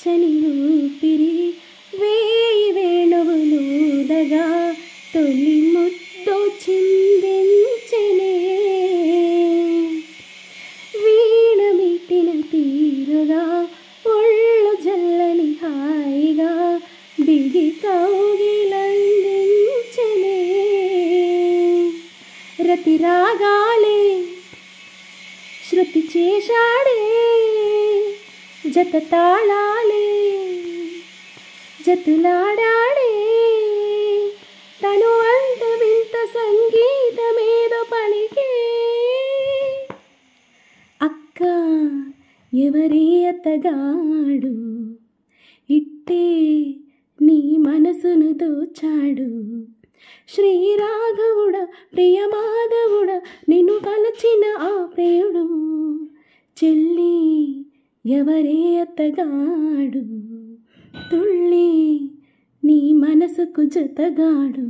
వెచ్చని ఊపిరి వేయి వేణువులూదగా తొలి ముద్దు చిందించెనే వీణ మీటిన తీరుగా ఒళ్ళు జల్లని హాయిగా బిగి కౌగిలందించెనే రతి రాగాలే శృతి చేశాడే జత తాళాలే జతులాడాడే తను అంత వింత సంగీతమేదో పలికే అక్క ఎవరి అత్తగాడు ఇట్టే నీ మనసును దోచాడు శ్రీరాఘవుడ ప్రియమాధవుడ నిన్ను కలచిన ఆ ప్రియుడు చెల్లి ఎవరే అత్తగాడు తుళ్ళి నీ మనసుకు జతగాడు.